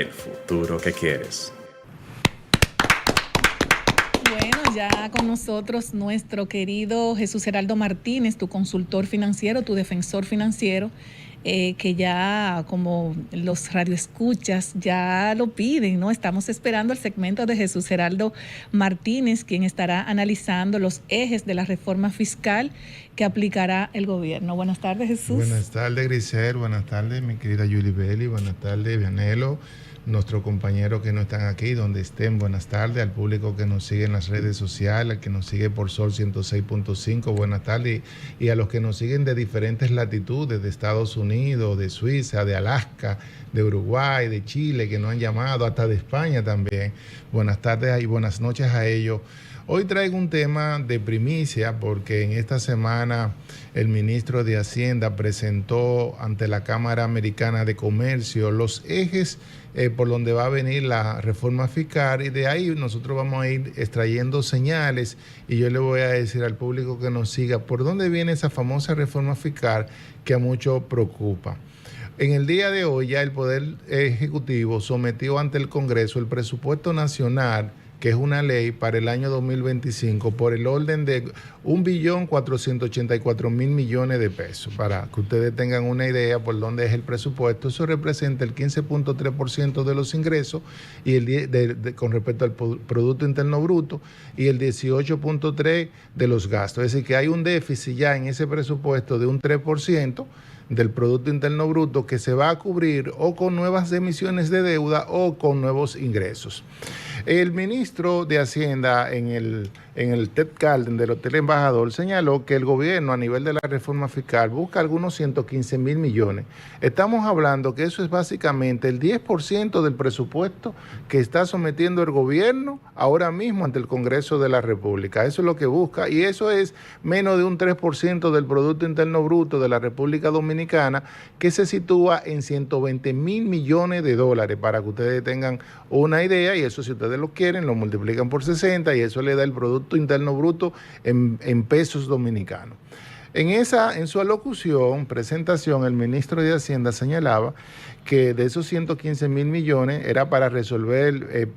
el futuro que quieres. Bueno, ya con nosotros nuestro querido Jesús Geraldo Martínez, tu consultor financiero, tu defensor financiero, que ya como los radioescuchas ya lo piden, ¿no? Estamos esperando el segmento de Jesús Geraldo Martínez, quien estará analizando los ejes de la reforma fiscal que aplicará el gobierno. Buenas tardes, Jesús. Buenas tardes, Grisel. Buenas tardes, mi querida Yuli Belli. Buenas tardes, Vianelo. Nuestros compañeros que no están aquí, donde estén, buenas tardes. Al público que nos sigue en las redes sociales, al que nos sigue por Sol 106.5, buenas tardes. Y a los que nos siguen de diferentes latitudes, de Estados Unidos, de Suiza, de Alaska, de Uruguay, de Chile, que nos han llamado, hasta de España también. Buenas tardes y buenas noches a ellos. Hoy traigo un tema de primicia porque en esta semana el ministro de Hacienda presentó ante la Cámara Americana de Comercio los ejes por donde va a venir la reforma fiscal, y de ahí nosotros vamos a ir extrayendo señales, y yo le voy a decir al público que nos siga por dónde viene esa famosa reforma fiscal que a muchos preocupa. En el día de hoy ya el Poder Ejecutivo sometió ante el Congreso el presupuesto nacional, que es una ley para el año 2025, por el orden de 1.484.000 millones de pesos. Para que ustedes tengan una idea por dónde es el presupuesto, eso representa el 15.3% de los ingresos y con respecto al Producto Interno Bruto, y el 18.3% de los gastos. Es decir, que hay un déficit ya en ese presupuesto de un 3% del Producto Interno Bruto, que se va a cubrir o con nuevas emisiones de deuda o con nuevos ingresos. El ministro de Hacienda en el Ted Calden del Hotel Embajador señaló que el gobierno a nivel de la reforma fiscal busca algunos 115.000 millones. Estamos hablando que eso es básicamente el 10% del presupuesto que está sometiendo el gobierno ahora mismo ante el Congreso de la República. Eso es lo que busca, y eso es menos de un 3% del Producto Interno Bruto de la República Dominicana, que se sitúa en 120.000 millones de dólares, para que ustedes tengan una idea, y eso, si ustedes lo quieren, lo multiplican por 60 y eso le da el Producto Interno Bruto en pesos dominicanos. En su alocución, presentación, el ministro de Hacienda señalaba que de esos 115.000 millones era para resolver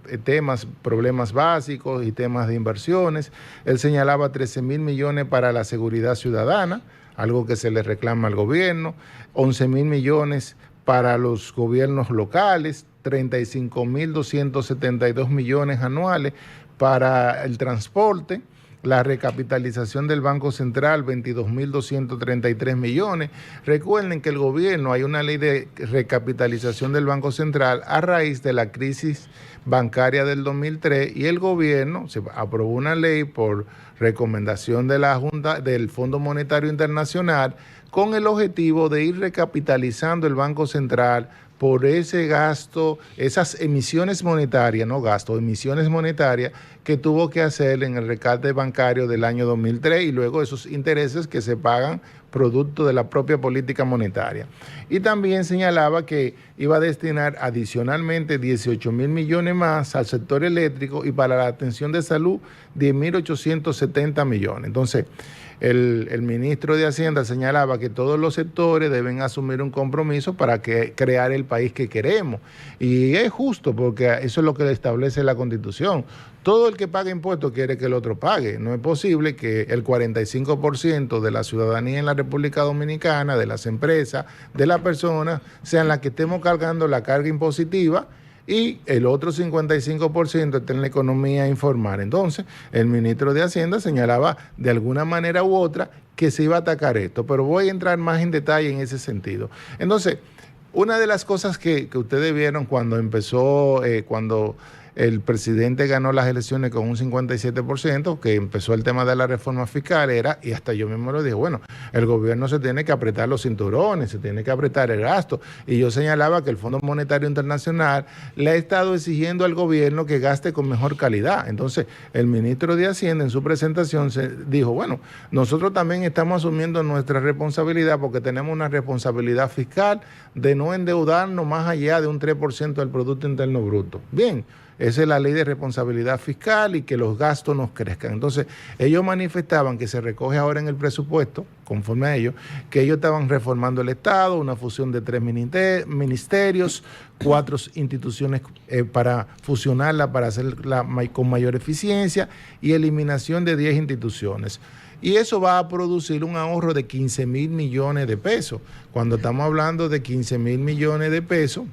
problemas básicos y temas de inversiones. Él señalaba 13.000 millones para la seguridad ciudadana, algo que se le reclama al gobierno, 11.000 millones para los gobiernos locales, 35.272 millones anuales para el transporte, la recapitalización del Banco Central, 22.233 millones. Recuerden que el gobierno, hay una ley de recapitalización del Banco Central a raíz de la crisis bancaria del 2003, y el gobierno se aprobó una ley por recomendación de la Junta del Fondo Monetario Internacional con el objetivo de ir recapitalizando el Banco Central por ese gasto, esas emisiones monetarias, no gasto, emisiones monetarias que tuvo que hacer en el rescate bancario del año 2003, y luego esos intereses que se pagan producto de la propia política monetaria. Y también señalaba que iba a destinar adicionalmente 18.000 millones más al sector eléctrico, y para la atención de salud 10.870 millones. Entonces, el ministro de Hacienda señalaba que todos los sectores deben asumir un compromiso para crear el país que queremos. Y es justo, porque eso es lo que establece la Constitución. Todo el que paga impuestos quiere que el otro pague. No es posible que el 45% de la ciudadanía en la República Dominicana, de las empresas, de las personas, sean las que estemos cargando la carga impositiva, y el otro 55% está en la economía informal. Entonces, el ministro de Hacienda señalaba de alguna manera u otra que se iba a atacar esto, pero voy a entrar más en detalle en ese sentido. Entonces, una de las cosas que ustedes vieron cuando cuando el presidente ganó las elecciones con un 57%, que empezó el tema de la reforma fiscal, y hasta yo mismo lo dije, bueno, el gobierno se tiene que apretar los cinturones, se tiene que apretar el gasto, y yo señalaba que el Fondo Monetario Internacional le ha estado exigiendo al gobierno que gaste con mejor calidad. Entonces, el ministro de Hacienda en su presentación dijo, bueno, nosotros también estamos asumiendo nuestra responsabilidad, porque tenemos una responsabilidad fiscal de no endeudarnos más allá de un 3% del Producto Interno Bruto. Bien, Esa es la ley de responsabilidad fiscal y que los gastos no crezcan. Entonces, ellos manifestaban que se recoge ahora en el presupuesto, conforme a ellos, que ellos estaban reformando el Estado, una fusión de 3 ministerios, 4 instituciones para fusionarla, para hacerla con mayor eficiencia y eliminación de 10 instituciones. Y eso va a producir un ahorro de 15,000 millones de pesos. Cuando estamos hablando de 15,000 millones de pesos,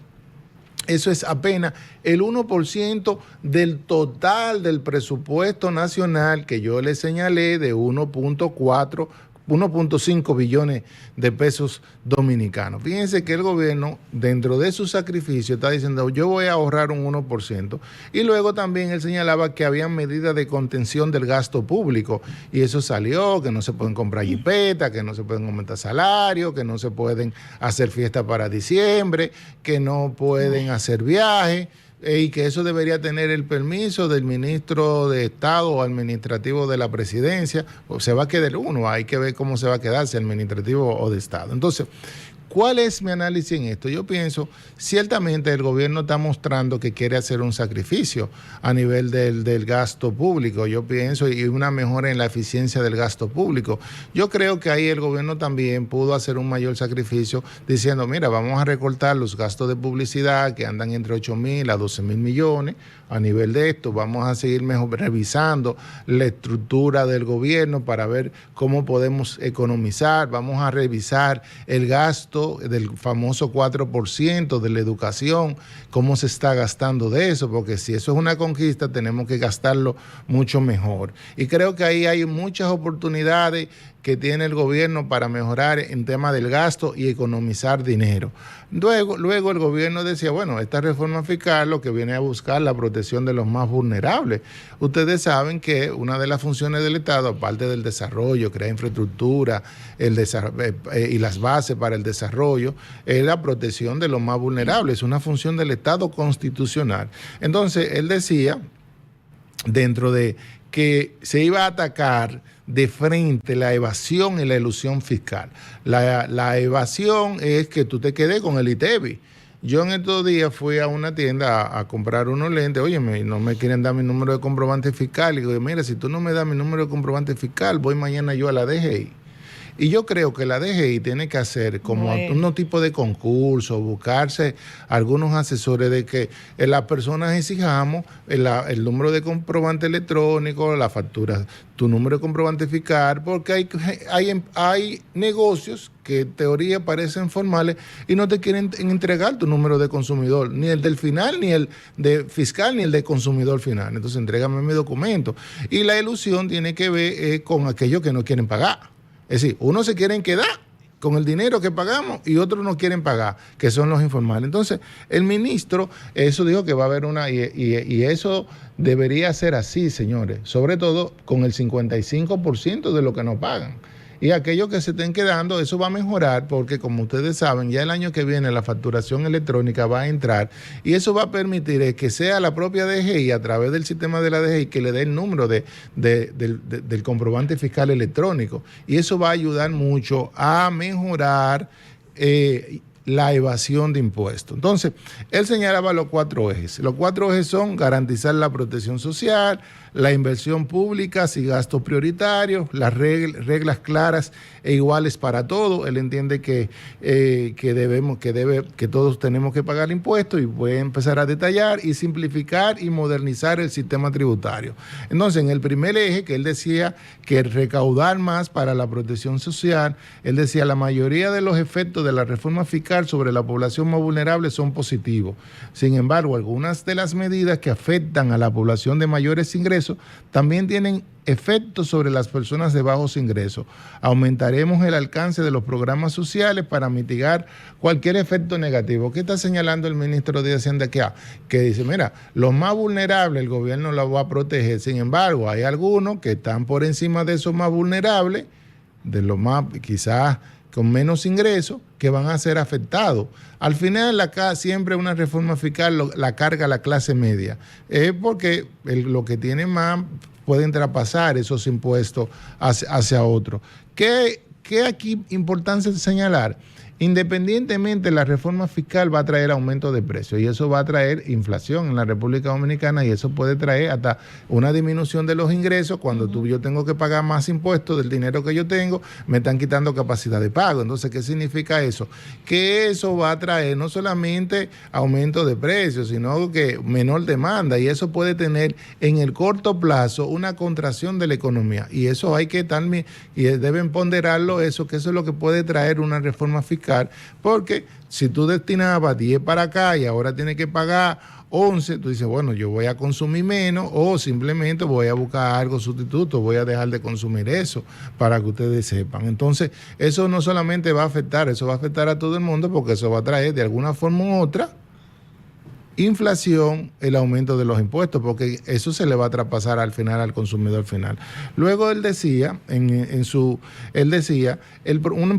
eso es apenas el 1% del total del presupuesto nacional que yo le señalé de 1.5 billones de pesos dominicanos. Fíjense que el gobierno, dentro de su sacrificio, está diciendo, yo voy a ahorrar un 1%. Y luego también él señalaba que había medidas de contención del gasto público. Y eso salió, que no se pueden comprar jipetas, que no se pueden aumentar salarios, que no se pueden hacer fiestas para diciembre, que no pueden hacer viajes. Y que eso debería tener el permiso del ministro de Estado o administrativo de la presidencia, o se va a quedar uno, hay que ver cómo se va a quedar, si administrativo o de Estado. Entonces, ¿cuál es mi análisis en esto? Yo pienso, ciertamente el gobierno está mostrando que quiere hacer un sacrificio a nivel del gasto público, yo pienso, y una mejora en la eficiencia del gasto público. Yo creo que ahí el gobierno también pudo hacer un mayor sacrificio diciendo, mira, vamos a recortar los gastos de publicidad que andan entre 8,000 a 12,000 millones a nivel de esto, vamos a seguir revisando la estructura del gobierno para ver cómo podemos economizar, vamos a revisar el gasto del famoso 4% de la educación, cómo se está gastando de eso, porque si eso es una conquista tenemos que gastarlo mucho mejor. Y creo que ahí hay muchas oportunidades que tiene el gobierno para mejorar en tema del gasto y economizar dinero. Luego el gobierno decía, bueno, esta reforma fiscal lo que viene a buscar la protección de los más vulnerables. Ustedes saben que una de las funciones del Estado, aparte del desarrollo, crear infraestructura y las bases para el desarrollo, es la protección de los más vulnerables. Es una función del Estado constitucional. Entonces, él decía, dentro de que se iba a atacar de frente la evasión y la elusión fiscal. La evasión es que tú te quedes con el ITEVI. Yo en estos días fui a una tienda a comprar unos lentes, oye, no me quieren dar mi número de comprobante fiscal. Y digo, mira, si tú no me das mi número de comprobante fiscal, voy mañana yo a la DGI. Y yo creo que la DGI tiene que hacer como unos tipos de concursos, buscarse algunos asesores de que las personas exijamos el número de comprobante electrónico, la factura, tu número de comprobante fiscal, porque hay negocios que en teoría parecen formales y no te quieren entregar tu número de consumidor, ni el del final, ni el de fiscal, ni el de consumidor final. Entonces, entrégame mi documento. Y la ilusión tiene que ver con aquellos que no quieren pagar. Es decir, unos se quieren quedar con el dinero que pagamos y otros no quieren pagar, que son los informales. Entonces, el ministro, eso dijo que va a haber y eso debería ser así, señores, sobre todo con el 55% de lo que no pagan. Y aquellos que se estén quedando, eso va a mejorar porque, como ustedes saben, ya el año que viene la facturación electrónica va a entrar y eso va a permitir que sea la propia DGI, a través del sistema de la DGI, que le dé el número del comprobante fiscal electrónico. Y eso va a ayudar mucho a mejorar la evasión de impuestos. Entonces, él señalaba los 4 ejes. Los 4 ejes son garantizar la protección social, la inversión pública y gastos prioritarios, las reglas claras e iguales para todos. Él entiende que todos tenemos que pagar impuestos y puede empezar a detallar y simplificar y modernizar el sistema tributario. Entonces, en el primer eje, que él decía que recaudar más para la protección social, él decía la mayoría de los efectos de la reforma fiscal sobre la población más vulnerable son positivos. Sin embargo, algunas de las medidas que afectan a la población de mayores ingresos también tienen efectos sobre las personas de bajos ingresos. Aumentaremos el alcance de los programas sociales para mitigar cualquier efecto negativo. ¿Qué está señalando el ministro de Hacienda? Que dice, mira, los más vulnerables el gobierno los va a proteger. Sin embargo, hay algunos que están por encima de esos más vulnerables, de los más quizás con menos ingresos, que van a ser afectados. Al final, siempre una reforma fiscal la carga la clase media. Es porque lo que tiene más pueden traspasar esos impuestos hacia otros. ¿Qué aquí importante señalar? Independientemente, la reforma fiscal va a traer aumento de precios y eso va a traer inflación en la República Dominicana y eso puede traer hasta una disminución de los ingresos. Cuando yo tengo que pagar más impuestos del dinero que yo tengo, me están quitando capacidad de pago. Entonces, ¿qué significa eso? Que eso va a traer no solamente aumento de precios, sino que menor demanda, y eso puede tener en el corto plazo una contracción de la economía, y eso hay que también, y deben ponderarlo eso, que eso es lo que puede traer una reforma fiscal, porque si tú destinabas 10 para acá y ahora tienes que pagar 11, tú dices, bueno, yo voy a consumir menos o simplemente voy a buscar algo sustituto, voy a dejar de consumir eso, para que ustedes sepan. Entonces, eso no solamente va a afectar, eso va a afectar a todo el mundo, porque eso va a traer de alguna forma u otra inflación, el aumento de los impuestos, porque eso se le va a traspasar al final al consumidor final. Luego él decía, un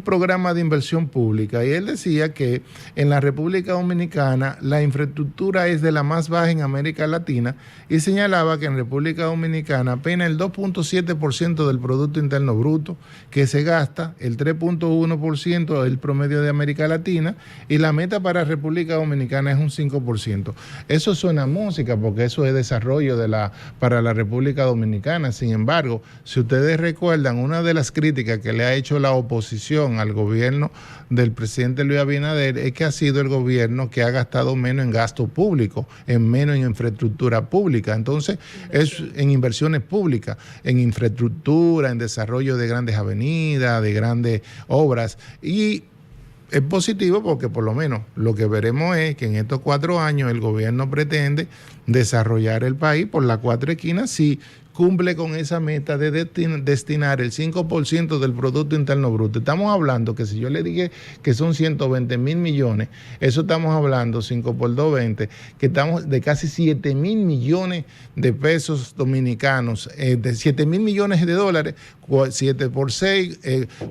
programa de inversión pública, y él decía que en la República Dominicana la infraestructura es de la más baja en América Latina, y señalaba que en República Dominicana apenas el 2.7% del Producto Interno Bruto que se gasta, el 3.1% es el promedio de América Latina, y la meta para República Dominicana es un 5%. Eso suena música porque eso es desarrollo para la República Dominicana. Sin embargo, si ustedes recuerdan, una de las críticas que le ha hecho la oposición al gobierno del presidente Luis Abinader es que ha sido el gobierno que ha gastado menos en gasto público, menos en infraestructura pública. Entonces, es en inversiones públicas, en infraestructura, en desarrollo de grandes avenidas, de grandes obras, y es positivo porque por lo menos lo que veremos es que en estos 4 años el gobierno pretende desarrollar el país por las 4 esquinas si cumple con esa meta de destinar el 5% del Producto Interno Bruto. Estamos hablando que si yo le dije que son 120,000 millones, eso estamos hablando 5 por 2, 20, que estamos de casi 7,000 millones de pesos dominicanos, de 7,000 millones de dólares, 7 por 6,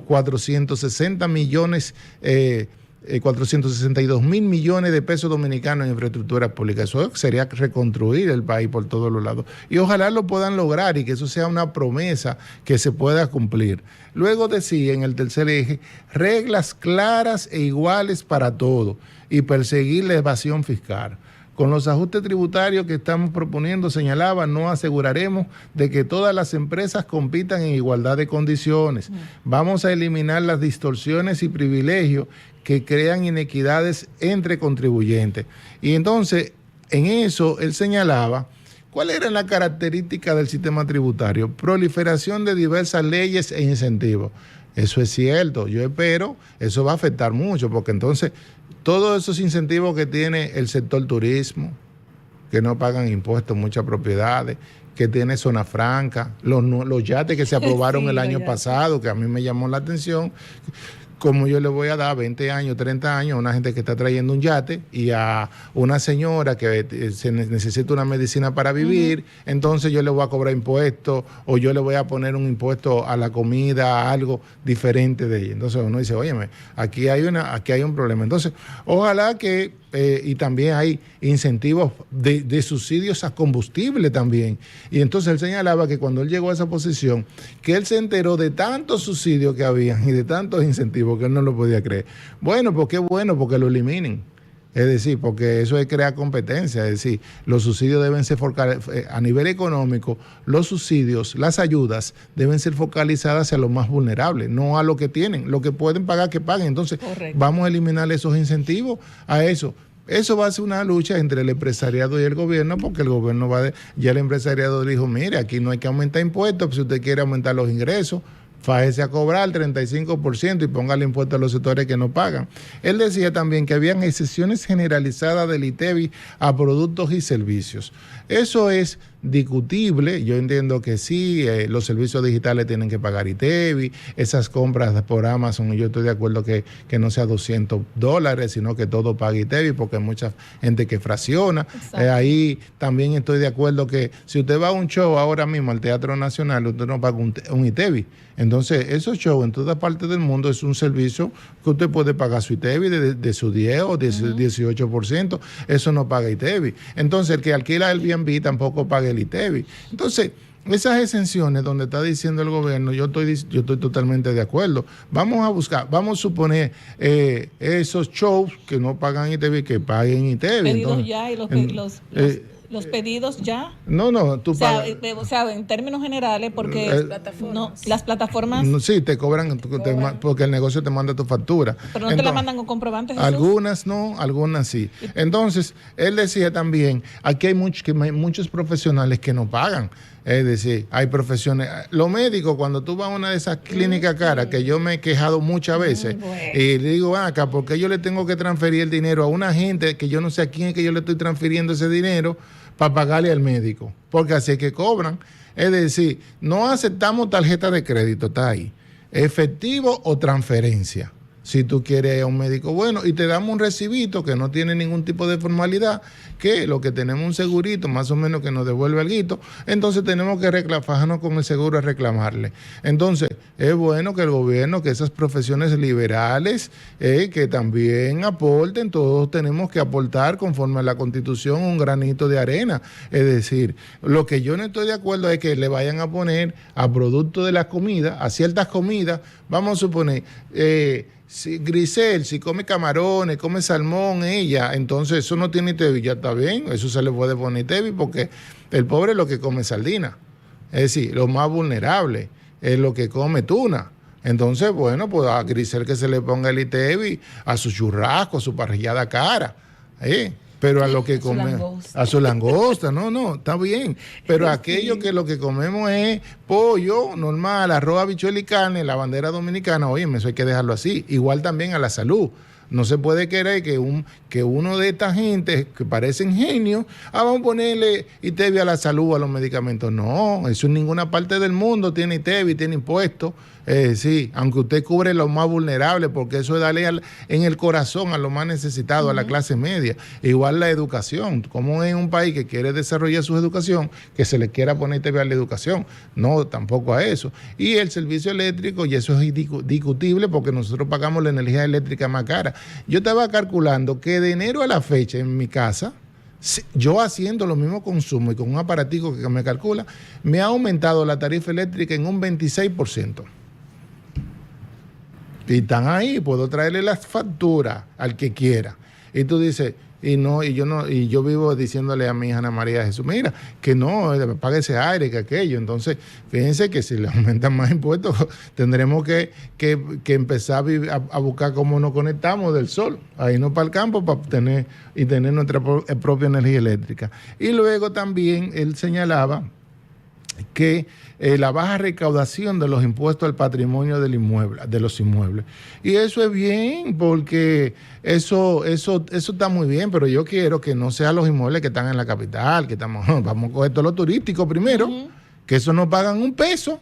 460 millones, 462,000 millones de pesos dominicanos en infraestructura pública. Eso sería reconstruir el país por todos los lados. Y ojalá lo puedan lograr y que eso sea una promesa que se pueda cumplir. Luego decía en el tercer eje, reglas claras e iguales para todo y perseguir la evasión fiscal. Con los ajustes tributarios que estamos proponiendo, señalaba, no aseguraremos de que todas las empresas compitan en igualdad de condiciones. Vamos a eliminar las distorsiones y privilegios que crean inequidades entre contribuyentes. Y entonces, en eso, él señalaba, ¿cuál era la característica del sistema tributario? Proliferación de diversas leyes e incentivos. Eso es cierto, yo espero, eso va a afectar mucho, porque entonces todos esos incentivos que tiene el sector turismo, que no pagan impuestos en muchas propiedades, que tiene zona franca, los yates que se aprobaron sí, el año pasado, que a mí me llamó la atención, como yo le voy a dar 20 años, 30 años a una gente que está trayendo un yate y a una señora que necesita una medicina para vivir, entonces yo le voy a cobrar impuestos o yo le voy a poner un impuesto a la comida, a algo diferente de ella. Entonces uno dice, óyeme, aquí hay un problema. Entonces, ojalá que, y también hay incentivos de subsidios a combustible también. Y entonces él señalaba que cuando él llegó a esa posición, que él se enteró de tantos subsidios que había y de tantos incentivos que él no lo podía creer. Bueno, pues qué bueno, porque lo eliminen. Es decir, porque eso es crear competencia. Es decir, los subsidios deben ser a nivel económico, los subsidios, las ayudas deben ser focalizadas hacia los más vulnerables, no a lo que tienen. Lo que pueden pagar, que paguen. Entonces, correcto, vamos a eliminar esos incentivos a eso. Eso va a ser una lucha entre el empresariado y el gobierno, porque el gobierno ya el empresariado dijo, mire, aquí no hay que aumentar impuestos, si usted quiere aumentar los ingresos, fájese a cobrar el 35% y póngale impuestos a los sectores que no pagan. Él decía también que habían excepciones generalizadas del ITEVI a productos y servicios. Eso es discutible. Yo entiendo que sí, los servicios digitales tienen que pagar ITEVI, esas compras por Amazon, yo estoy de acuerdo que no sea $200, sino que todo pague ITEVI, porque hay mucha gente que fracciona. Ahí también estoy de acuerdo que si usted va a un show ahora mismo al Teatro Nacional, usted no paga un ITEVI. Entonces, esos shows en toda parte del mundo es un servicio que usted puede pagar su ITEVI de su 10 o 18%. Eso no paga ITEVI. Entonces, el que alquila el Airbnb tampoco paga el ITEVI. Entonces, esas exenciones donde está diciendo el gobierno, yo estoy totalmente de acuerdo. Vamos a buscar, vamos a suponer esos shows que no pagan ITV, que paguen ITV. Pedidos ya y los pedidos ya. No, tú pagas. O sea, en términos generales, porque las plataformas. Sí, te cobran, porque el negocio te manda tu factura. Pero no te la mandan con comprobantes. Algunas no, algunas sí. Entonces, él decía también, aquí hay muchos profesionales que no pagan. Es decir, hay profesiones. Los médicos, cuando tú vas a una de esas clínicas caras, que yo me he quejado muchas veces, y le digo, acá, ¿por qué yo le tengo que transferir el dinero a una gente que yo no sé a quién es que yo le estoy transfiriendo ese dinero para pagarle al médico? Porque así es que cobran. Es decir, no aceptamos tarjeta de crédito, está ahí. Efectivo o transferencia. Si tú quieres a un médico bueno, y te damos un recibito que no tiene ningún tipo de formalidad, que lo que tenemos un segurito más o menos que nos devuelve algo, entonces tenemos que fajarnos con el seguro a reclamarle. Entonces, es bueno que el gobierno, que esas profesiones liberales, que también aporten, todos tenemos que aportar conforme a la Constitución un granito de arena. Es decir, lo que yo no estoy de acuerdo es que le vayan a poner a producto de la comida, a ciertas comidas, vamos a suponer, si Grisel, si come camarones, come salmón, ella, entonces eso no tiene ITV, ya está bien, eso se le puede poner ITV porque el pobre es lo que come sardina. Es decir, lo más vulnerable es lo que come tuna. Entonces, bueno, pues a Grisel que se le ponga el ITV, a su churrasco, a su parrillada cara, pero a lo que come, a su langosta, no, está bien, pero aquello que lo que comemos es pollo normal, arroz, habichuela y carne, la bandera dominicana, oye, eso hay que dejarlo así, igual también a la salud. No se puede querer que uno de estas gente que parecen genios, vamos a ponerle ITV a la salud, a los medicamentos. No, eso en ninguna parte del mundo tiene ITV, tiene impuestos. Sí, aunque usted cubre los más vulnerables, porque eso es darle en el corazón a los más necesitados, a la clase media. Igual la educación, como es un país que quiere desarrollar su educación, que se le quiera poner ITV a la educación. No, tampoco a eso. Y el servicio eléctrico, y eso es discutible porque nosotros pagamos la energía eléctrica más cara. Yo estaba calculando que de enero a la fecha en mi casa, yo haciendo los mismos consumos y con un aparatico que me calcula, me ha aumentado la tarifa eléctrica en un 26%. Y están ahí, puedo traerle las facturas al que quiera. Y tú dices, y yo vivo diciéndole a mi hija Ana María Jesús, mira, que no, pague ese aire, que aquello. Entonces, fíjense que si le aumentan más impuestos, tendremos que empezar a buscar cómo nos conectamos del sol, a irnos para el campo para tener nuestra propia energía eléctrica. Y luego también él señalaba que la baja recaudación de los impuestos al patrimonio de los inmuebles. Y eso es bien, porque eso está muy bien, pero yo quiero que no sean los inmuebles que están en la capital, vamos a coger todo lo turístico primero, que eso no pagan un peso.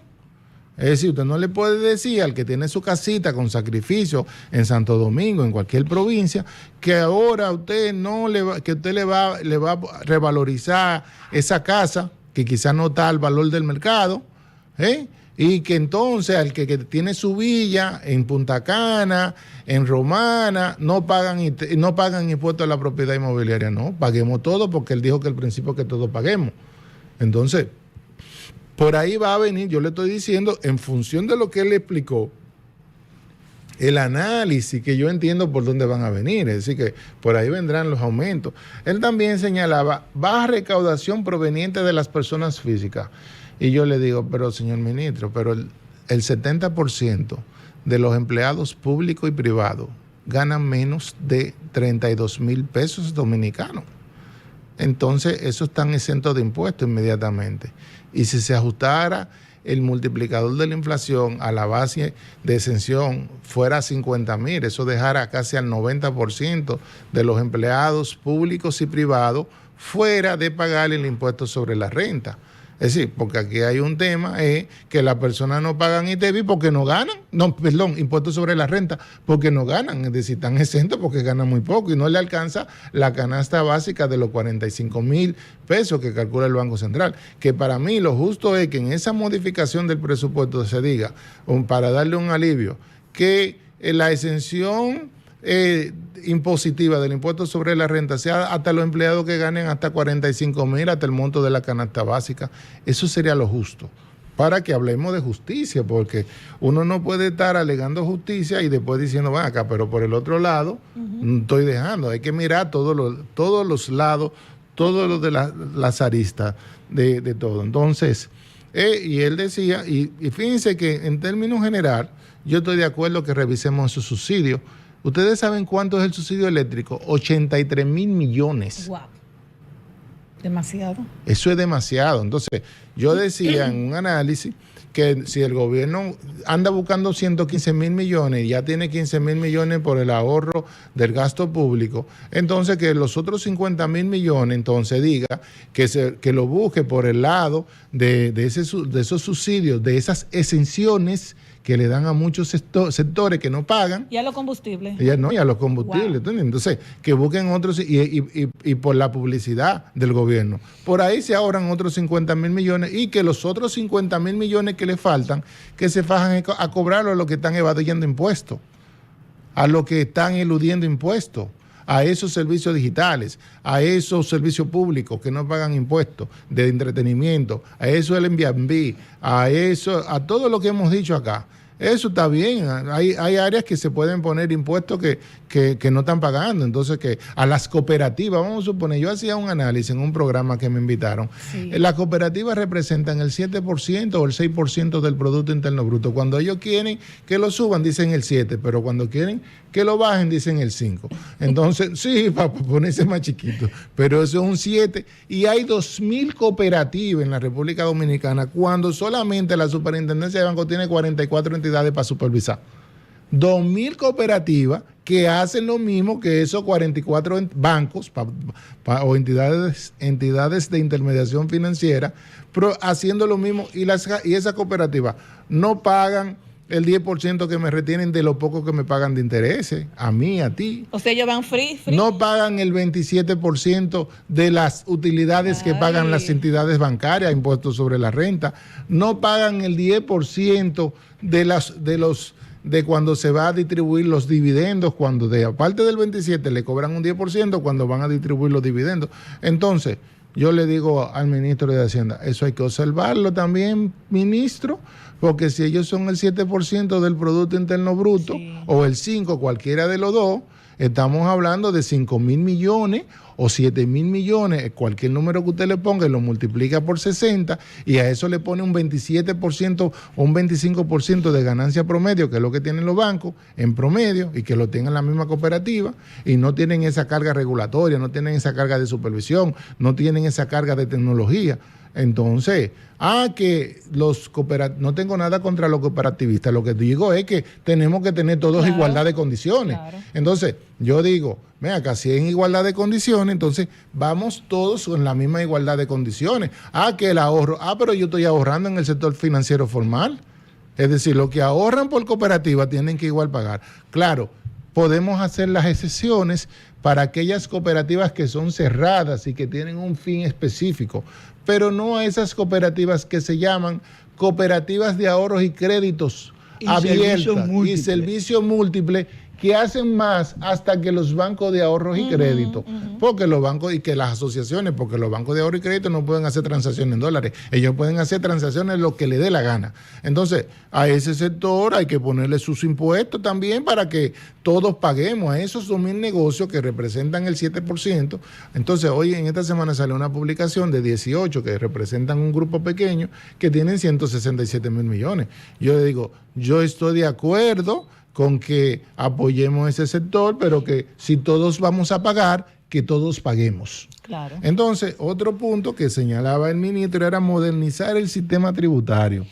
Es decir, usted no le puede decir al que tiene su casita con sacrificio en Santo Domingo, en cualquier provincia, que ahora usted le va a revalorizar esa casa, que quizás no está al valor del mercado, y que entonces al que tiene su villa en Punta Cana, en Romana, no pagan impuestos a la propiedad inmobiliaria. No, paguemos todo, porque él dijo que el principio es que todos paguemos. Entonces, por ahí va a venir, yo le estoy diciendo, en función de lo que él explicó, el análisis, que yo entiendo por dónde van a venir, es decir, que por ahí vendrán los aumentos. Él también señalaba baja recaudación proveniente de las personas físicas. Y yo le digo, pero señor ministro, pero el 70% de los empleados públicos y privados ganan menos de 32,000 pesos dominicanos. Entonces, esos están exentos de impuestos inmediatamente. Y si se ajustara el multiplicador de la inflación a la base de exención fuera 50,000, eso dejara casi al 90% de los empleados públicos y privados fuera de pagar el impuesto sobre la renta. Es decir, porque aquí hay un tema, es que las personas no pagan ITV porque no ganan, impuestos sobre la renta porque no ganan, es decir, están exentos porque ganan muy poco y no le alcanza la canasta básica de los 45,000 pesos que calcula el Banco Central. Que para mí lo justo es que en esa modificación del presupuesto se diga, para darle un alivio, que la exención impositiva del impuesto sobre la renta sea hasta los empleados que ganen hasta 45,000, hasta el monto de la canasta básica. Eso sería lo justo, para que hablemos de justicia, porque uno no puede estar alegando justicia y después diciendo, va acá, pero por el otro lado, estoy dejando. Hay que mirar todos los lados, todo lo de las aristas de todo. Entonces, y él decía, y fíjense que en términos general, yo estoy de acuerdo que revisemos esos subsidios. ¿Ustedes saben cuánto es el subsidio eléctrico? 83,000 millones. Wow. Demasiado. Eso es demasiado. Entonces, yo decía en un análisis que si el gobierno anda buscando 115,000 millones y ya tiene 15,000 millones por el ahorro del gasto público, entonces que los otros 50,000 millones, entonces diga que lo busque por el lado de esos subsidios, de esas exenciones que le dan a muchos sectores que no pagan. Y a los combustibles. Y a los combustibles. Wow. Entonces, que busquen otros, y por la publicidad del gobierno. Por ahí se ahorran otros 50,000 millones y que los otros 50,000 millones que le faltan, que se fajan a cobrarlo a los que están evadiendo impuestos, a los que están eludiendo impuestos, a esos servicios digitales, a esos servicios públicos que no pagan impuestos de entretenimiento, a eso el Airbnb, a todo lo que hemos dicho acá. Eso está bien, hay áreas que se pueden poner impuestos que no están pagando, entonces que a las cooperativas, vamos a suponer, yo hacía un análisis en un programa que me invitaron, sí. Las cooperativas representan el 7% o el 6% del Producto Interno Bruto, cuando ellos quieren que lo suban dicen el 7%, pero cuando quieren que lo bajen dicen el 5%, entonces sí, para ponerse más chiquito, pero eso es un 7%, y hay 2,000 cooperativas en la República Dominicana, cuando solamente la Superintendencia de Bancos tiene 44 entidades para supervisar. 2,000 cooperativas que hacen lo mismo que esos 44 bancos o entidades de intermediación financiera, haciendo lo mismo, y esas cooperativas no pagan el 10% que me retienen de lo poco que me pagan de intereses, a mí, a ti. O sea, ellos van free. No pagan el 27% de las utilidades que pagan las entidades bancarias, impuestos sobre la renta. No pagan el 10% de cuando se va a distribuir los dividendos, cuando aparte del 27% le cobran un 10% cuando van a distribuir los dividendos. Entonces, yo le digo al ministro de Hacienda, eso hay que observarlo también, ministro, porque si ellos son el 7% del Producto Interno Bruto, sí, o el 5%, cualquiera de los dos, estamos hablando de 5,000 millones o 7,000 millones, cualquier número que usted le ponga y lo multiplica por 60 y a eso le pone un 27% o un 25% de ganancia promedio, que es lo que tienen los bancos en promedio y que lo tengan la misma cooperativa y no tienen esa carga regulatoria, no tienen esa carga de supervisión, no tienen esa carga de tecnología. Entonces, que no tengo nada contra los cooperativistas, lo que digo es que tenemos que tener todos igualdad de condiciones. Claro. Entonces, yo digo, mira, acá si es en igualdad de condiciones, entonces vamos todos en la misma igualdad de condiciones. Que el ahorro, pero yo estoy ahorrando en el sector financiero formal. Es decir, lo que ahorran por cooperativa tienen que igual pagar. Claro, podemos hacer las excepciones para aquellas cooperativas que son cerradas y que tienen un fin específico, pero no a esas cooperativas que se llaman cooperativas de ahorros y créditos abiertas y servicios múltiples, que hacen más hasta que los bancos de ahorros y crédito, porque los bancos y que las asociaciones, porque los bancos de ahorro y crédito no pueden hacer transacciones en dólares, ellos pueden hacer transacciones lo que le dé la gana. Entonces, a ese sector hay que ponerle sus impuestos también para que todos paguemos. A esos 2,000 negocios que representan el 7%. Entonces, hoy en esta semana sale una publicación de 18 que representan un grupo pequeño que tienen 167,000 millones. Yo le digo, yo estoy de acuerdo con que apoyemos ese sector, pero que si todos vamos a pagar, que todos paguemos. Claro. Entonces, otro punto que señalaba el ministro era modernizar el sistema tributario.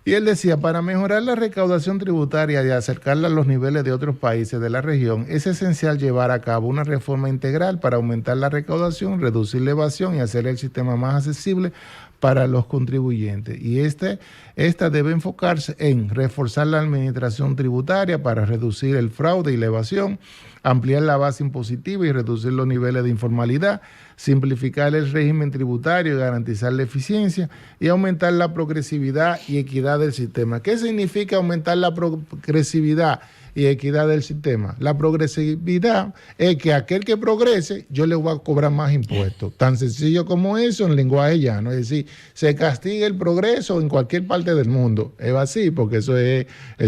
Y él decía, para mejorar la recaudación tributaria y acercarla a los niveles de otros países de la región, es esencial llevar a cabo una reforma integral para aumentar la recaudación, reducir la evasión y hacer el sistema más accesible para los contribuyentes. Y esta debe enfocarse en reforzar la administración tributaria para reducir el fraude y la evasión, ampliar la base impositiva y reducir los niveles de informalidad, simplificar el régimen tributario y garantizar la eficiencia y aumentar la progresividad y equidad del sistema. ¿Qué significa aumentar la progresividad? y equidad del sistema. La progresividad es que aquel que progrese, yo le voy a cobrar más impuestos. Tan sencillo como eso en lenguaje llano. Es decir, se castiga el progreso en cualquier parte del mundo. Es así, porque eso es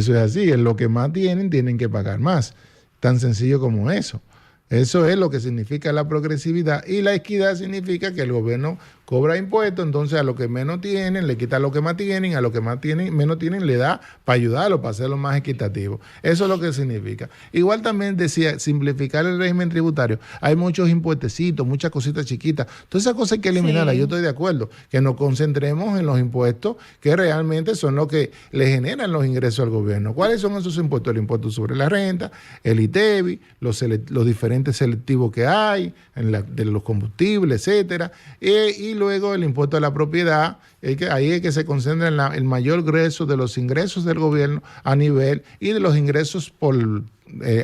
así. En lo que más tienen que pagar más. Tan sencillo como eso. Eso es lo que significa la progresividad, y la equidad significa que el gobierno cobra impuestos, entonces a los que menos tienen le quita lo que más tienen, a los que menos tienen le da para ayudarlo, para hacerlo más equitativo. Eso es lo que significa. Igual también decía, simplificar el régimen tributario. Hay muchos impuestecitos, muchas cositas chiquitas. Todas esas cosas hay que eliminarlas. Sí. Yo estoy de acuerdo, que nos concentremos en los impuestos que realmente son los que le generan los ingresos al gobierno. ¿Cuáles son esos impuestos? El impuesto sobre la renta, el ITEVI, los diferentes selectivos que hay, de los combustibles, etcétera, y luego el impuesto a la propiedad. Ahí es que se concentra el mayor grueso de los ingresos del gobierno a nivel, y de los ingresos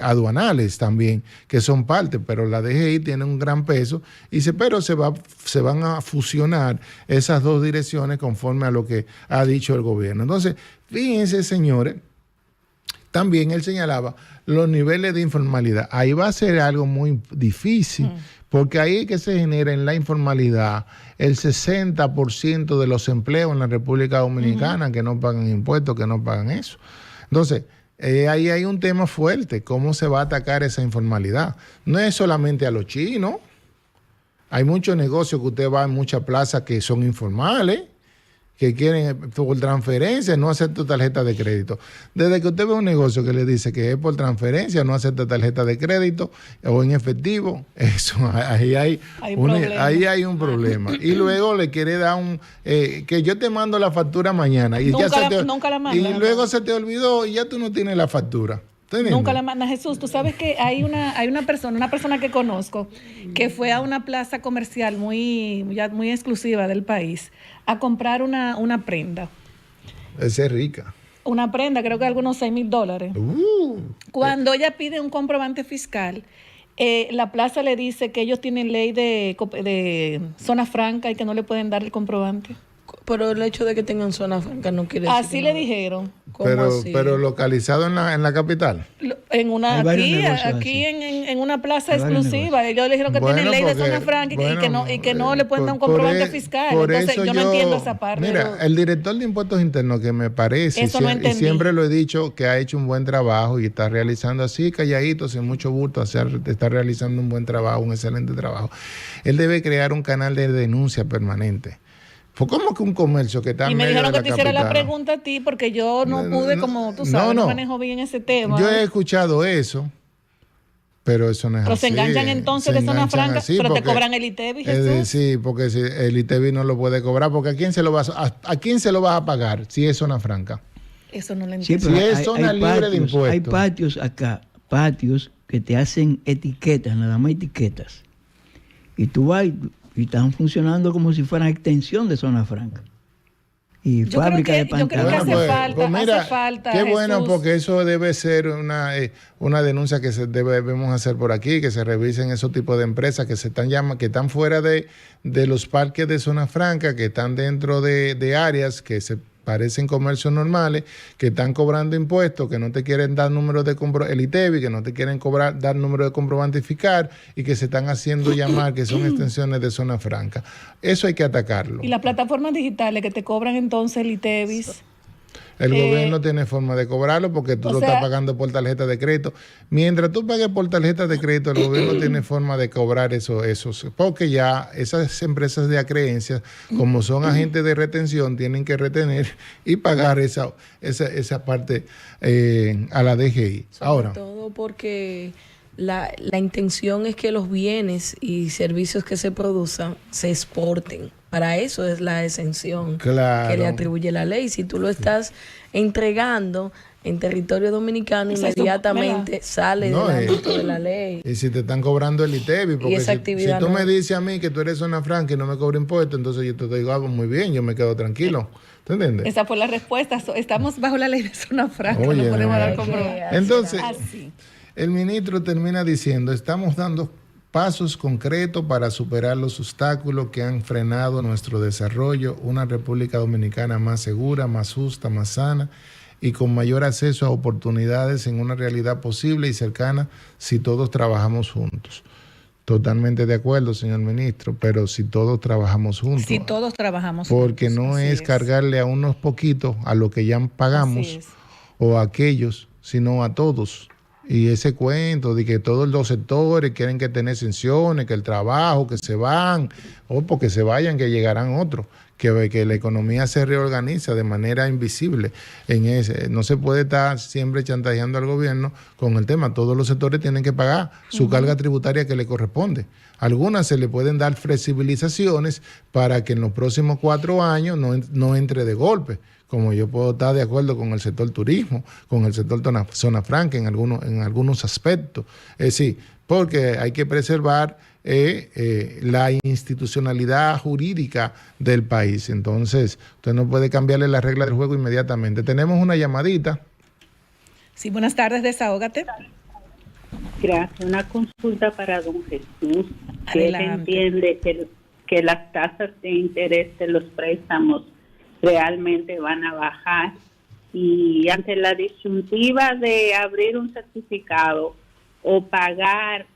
aduanales también, que son parte, pero la DGI tiene un gran peso, pero se van a fusionar esas dos direcciones conforme a lo que ha dicho el gobierno. Entonces, fíjense, señores, también él señalaba los niveles de informalidad. Ahí va a ser algo muy difícil, porque ahí es que se genera en la informalidad el 60% de los empleos en la República Dominicana que no pagan impuestos, que no pagan eso. Entonces, ahí hay un tema fuerte, cómo se va a atacar esa informalidad. No es solamente a los chinos. Hay muchos negocios que usted va en muchas plazas que son informales, que quieren por transferencia, no acepta tarjeta de crédito. Desde que usted ve un negocio que le dice que es por transferencia, no acepta tarjeta de crédito o en efectivo, eso ahí hay un problema. Y luego le quiere dar que yo te mando la factura mañana y nunca la manda, y luego se te olvidó y ya tú no tienes la factura. Nunca la manda. Jesús, tú sabes que hay una persona que conozco que fue a una plaza comercial muy exclusiva del país a comprar una prenda. Esa es rica. Una prenda, creo que algunos $6,000. Cuando ella pide un comprobante fiscal, la plaza le dice que ellos tienen ley de zona franca y que no le pueden dar el comprobante. Pero el hecho de que tengan zona franca no quiere decir. Así le dijeron. Pero localizado en la capital. En una plaza exclusiva. Ellos le dijeron que tienen ley de zona franca y que no le pueden dar un comprobante fiscal. Entonces yo no entiendo esa parte. Mira, el director de Impuestos Internos, que me parece, y siempre lo he dicho, que ha hecho un buen trabajo y está realizando así, calladito, sin mucho bulto, está realizando un buen trabajo, un excelente trabajo. Él debe crear un canal de denuncia permanente. ¿Cómo que un comercio que está en medio de la capital? Y me dijeron que te hiciera la pregunta a ti porque yo no pude, como tú sabes, no manejo bien ese tema. Yo he escuchado eso, pero eso no es así. Pero se enganchan entonces de zona franca, pero te cobran el ITEVI, Jesús. Sí, porque el ITEVI no lo puede cobrar, porque ¿a quién se lo vas a pagar si es zona franca? Eso no lo entiendo. Si es zona libre de impuestos. Hay patios acá, que te hacen etiquetas, nada más etiquetas. Y tú vas y están funcionando como si fueran extensión de zona franca. Y fábrica de pantalones. Yo creo que hace falta. Qué Jesús. Bueno, porque eso debe ser una denuncia que debemos hacer por aquí, que se revisen esos tipos de empresas que están fuera de los parques de zona franca, que están dentro de áreas que se parecen comercios normales, que están cobrando impuestos, que no te quieren dar número de el ITEVI, que no te quieren dar número de comprobante fiscal y que se están haciendo llamar que son extensiones de zona franca. Eso hay que atacarlo. Y las plataformas digitales que te cobran entonces el ITEVI. El gobierno tiene forma de cobrarlo porque tú lo estás pagando por tarjeta de crédito. Mientras tú pagues por tarjeta de crédito, el gobierno tiene forma de cobrar esos, porque ya esas empresas de acreencias, como son agentes de retención, tienen que retener y pagar esa parte a la DGI. Sobre todo porque la intención es que los bienes y servicios que se produzan se exporten. Para eso es la exención que le atribuye la ley. Si tú lo estás entregando en territorio dominicano, inmediatamente sale del ámbito de la ley. Y si te están cobrando el ITEVI, porque si tú me dices a mí que tú eres zona franca y no me cobro impuestos, entonces yo te digo, muy bien, yo me quedo tranquilo. ¿Te entiendes? Esa fue la respuesta. Estamos bajo la ley de zona franca, no podemos dar comprobante. Entonces, el ministro termina diciendo, estamos dando pasos concretos para superar los obstáculos que han frenado nuestro desarrollo, una República Dominicana más segura, más justa, más sana, y con mayor acceso a oportunidades en una realidad posible y cercana si todos trabajamos juntos. Totalmente de acuerdo, señor ministro, pero si todos trabajamos juntos. Si todos trabajamos porque juntos. no es cargarle a unos poquitos a lo que ya pagamos o a aquellos, sino a todos. Y ese cuento de que todos los sectores quieren que tener exenciones, que el trabajo, que se van, o porque se vayan, que llegarán otros. Que la economía se reorganiza de manera invisible. No se puede estar siempre chantajeando al gobierno con el tema. Todos los sectores tienen que pagar su carga tributaria que le corresponde. Algunas se le pueden dar flexibilizaciones para que en los próximos 4 años no entre de golpe. Como yo puedo estar de acuerdo con el sector turismo, con el sector zona franca en algunos aspectos. Es decir, porque hay que preservar la institucionalidad jurídica del país. Entonces, usted no puede cambiarle las reglas del juego inmediatamente. Tenemos una llamadita. Sí, buenas tardes, desahógate. Gracias. Una consulta para don Jesús. Adelante. Él entiende que las tasas de interés de los préstamos realmente van a bajar y ante la disyuntiva de abrir un certificado o pagar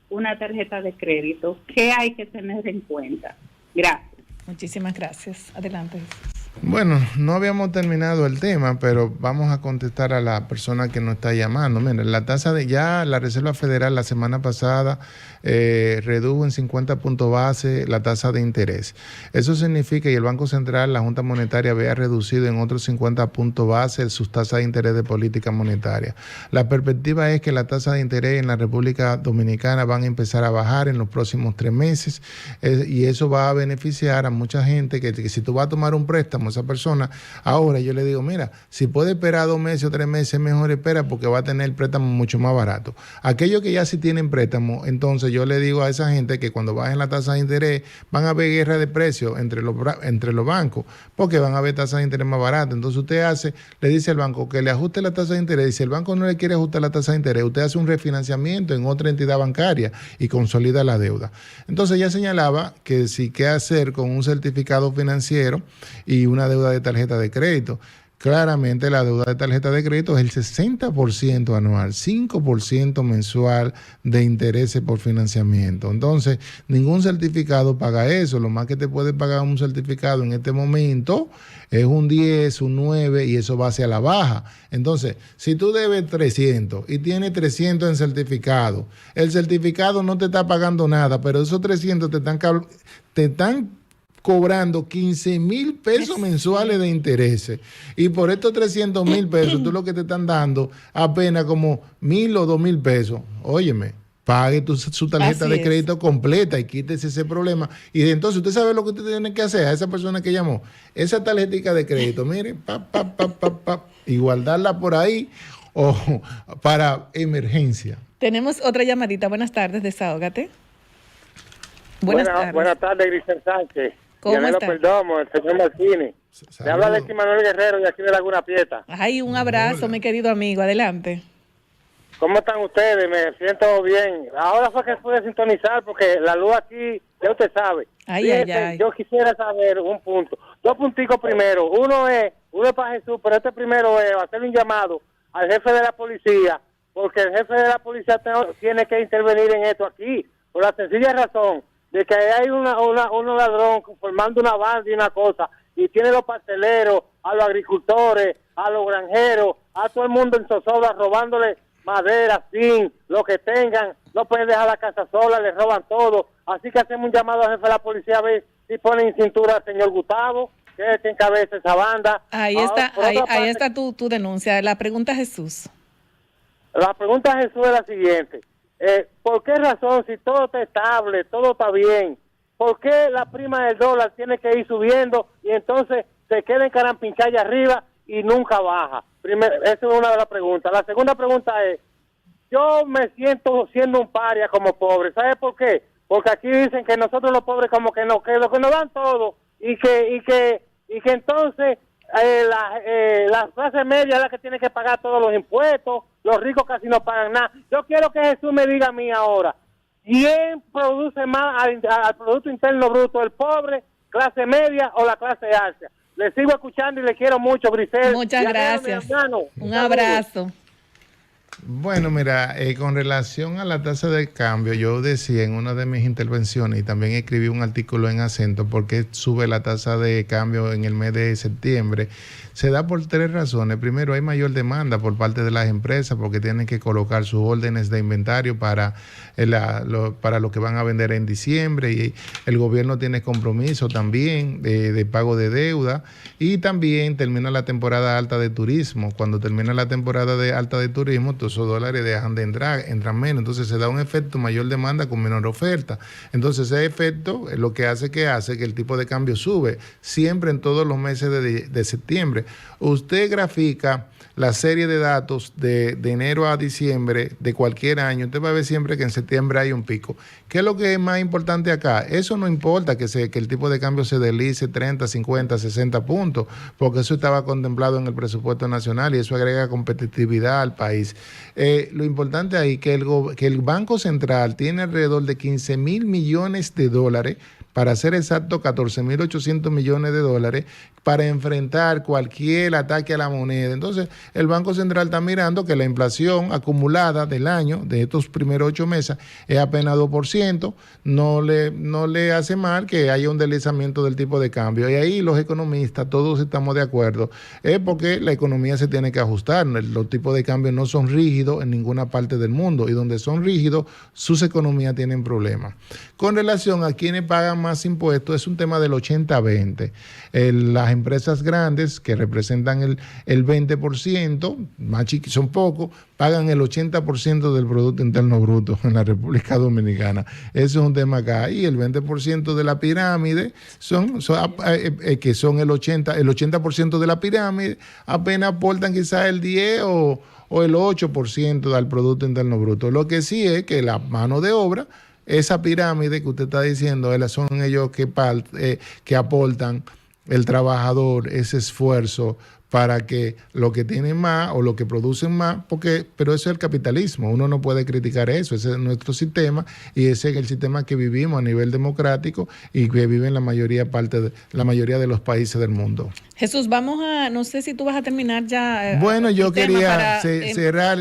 una tarjeta de crédito, ¿qué hay que tener en cuenta? Gracias. Muchísimas gracias. Adelante, Jesús. Bueno, no habíamos terminado el tema, pero vamos a contestar a la persona que nos está llamando. Miren, la Reserva Federal la semana pasada redujo en 50 puntos base la tasa de interés. Eso significa que el Banco Central, la Junta Monetaria, había reducido en otros 50 puntos base sus tasas de interés de política monetaria. La perspectiva es que la tasa de interés en la República Dominicana van a empezar a bajar en los próximos 3 meses y eso va a beneficiar a mucha gente que si tú vas a tomar un préstamo, esa persona, ahora yo le digo, mira, si puede esperar 2 meses o 3 meses, mejor espera porque va a tener el préstamo mucho más barato. Aquellos que ya sí tienen préstamo, entonces yo le digo a esa gente que cuando bajen la tasa de interés van a haber guerra de precios entre los bancos, porque van a haber tasas de interés más baratas. Entonces usted le dice al banco que le ajuste la tasa de interés, y si el banco no le quiere ajustar la tasa de interés, usted hace un refinanciamiento en otra entidad bancaria y consolida la deuda. Entonces ya señalaba que si qué hacer con un certificado financiero y una deuda de tarjeta de crédito. Claramente la deuda de tarjeta de crédito es el 60% anual, 5% mensual de intereses por financiamiento. Entonces, ningún certificado paga eso. Lo más que te puede pagar un certificado en este momento es un 10, un 9 y eso va hacia la baja. Entonces, si tú debes 300 y tienes 300 en certificado, el certificado no te está pagando nada, pero esos 300 te están cobrando 15,000 pesos mensuales de intereses. Y por estos 300,000 pesos, tú lo que te están dando apenas como 1,000 o 2,000 pesos. Óyeme, pague su tarjeta de crédito completa y quítese ese problema. Y entonces, usted sabe lo que usted tiene que hacer a esa persona que llamó. Esa tarjetita de crédito, mire, y guardarla por ahí o para emergencia. Tenemos otra llamadita. Buenas tardes, desahógate. Buenas tardes, Grisel Sánchez. ¿Cómo está? Perdomo, el señor Martínez. Le habla de Manuel Guerrero de aquí de Laguna Prieta. Ay, un abrazo, mi querido amigo. Adelante. ¿Cómo están ustedes? Me siento bien. Ahora fue que pude sintonizar porque la luz aquí, ya usted sabe. Fíjate, yo quisiera saber un punto. 2 punticos primero. Uno es para Jesús, pero este primero es hacerle un llamado al jefe de la policía, porque el jefe de la policía tiene que intervenir en esto aquí, por la sencilla razón de que hay un ladrón formando una banda y una cosa, y tiene los pasteleros, a los agricultores, a los granjeros, a todo el mundo en zozobra, robándole madera, zinc, lo que tengan, no pueden dejar la casa sola, les roban todo. Así que hacemos un llamado al jefe de la policía a ver si ponen en cintura al señor Gustavo, que es quien encabeza esa banda. Ahí está tu denuncia. La pregunta, Jesús. La pregunta, Jesús, es la siguiente. ¿Por qué razón, si todo está estable, todo está bien, por qué la prima del dólar tiene que ir subiendo y entonces se queda en carampinchá allá arriba y nunca baja? Esa es una de las preguntas. La segunda pregunta es, yo me siento siendo un paria como pobre. ¿Sabe por qué? Porque aquí dicen que nosotros los pobres como que lo que nos dan todo y que entonces la clase media es la que tiene que pagar todos los impuestos, los ricos casi no pagan nada. Yo quiero que Jesús me diga a mí ahora, ¿quién produce más al Producto Interno Bruto, el pobre, clase media o la clase alta? Le sigo escuchando y le quiero mucho, Grisel. Muchas gracias. Un abrazo. Bueno, mira, con relación a la tasa de cambio, yo decía en una de mis intervenciones y también escribí un artículo en Acento, porque sube la tasa de cambio en el mes de septiembre. Se da por 3 razones. Primero, hay mayor demanda por parte de las empresas porque tienen que colocar sus órdenes de inventario para lo que van a vender en diciembre, y el gobierno tiene compromiso también de pago de deuda, y también termina la temporada alta de turismo. Cuando termina la temporada alta de turismo, todos esos dólares dejan de entran menos. Entonces se da un efecto mayor demanda con menor oferta. Entonces ese efecto es lo que hace que el tipo de cambio sube siempre en todos los meses de septiembre. Usted grafica la serie de datos de enero a diciembre de cualquier año, usted va a ver siempre que en septiembre hay un pico. ¿Qué es lo que es más importante acá? Eso no importa que el tipo de cambio se deslice 30, 50, 60 puntos, porque eso estaba contemplado en el presupuesto nacional y eso agrega competitividad al país. Lo importante ahí es que el Banco Central tiene alrededor de 15,000 millones de dólares, para ser exacto 14,800 millones de dólares, para enfrentar cualquier ataque a la moneda. Entonces, el Banco Central está mirando que la inflación acumulada del año, de estos primeros 8 meses, es apenas 2%. No le hace mal que haya un deslizamiento del tipo de cambio. Y ahí los economistas, todos estamos de acuerdo, es porque la economía se tiene que ajustar. Los tipos de cambio no son rígidos en ninguna parte del mundo, y donde son rígidos, sus economías tienen problemas. Con relación a quienes pagan más impuestos, es un tema del 80-20. Las empresas grandes, que representan el 20%, más son pocos, pagan el 80% del Producto Interno Bruto en la República Dominicana. Eso es un tema acá. Y el 20% de la pirámide, que son el 80% de la pirámide, apenas aportan quizás el 10 o el 8% del Producto Interno Bruto. Lo que sí es que la mano de obra, esa pirámide que usted está diciendo, son ellos que aportan, el trabajador, ese esfuerzo para que lo que tienen más o lo que producen más, pero eso es el capitalismo, uno no puede criticar eso, ese es nuestro sistema y ese es el sistema que vivimos a nivel democrático y que vive en la mayoría de los países del mundo. Jesús, no sé si tú vas a terminar ya. Bueno, yo quería cerrar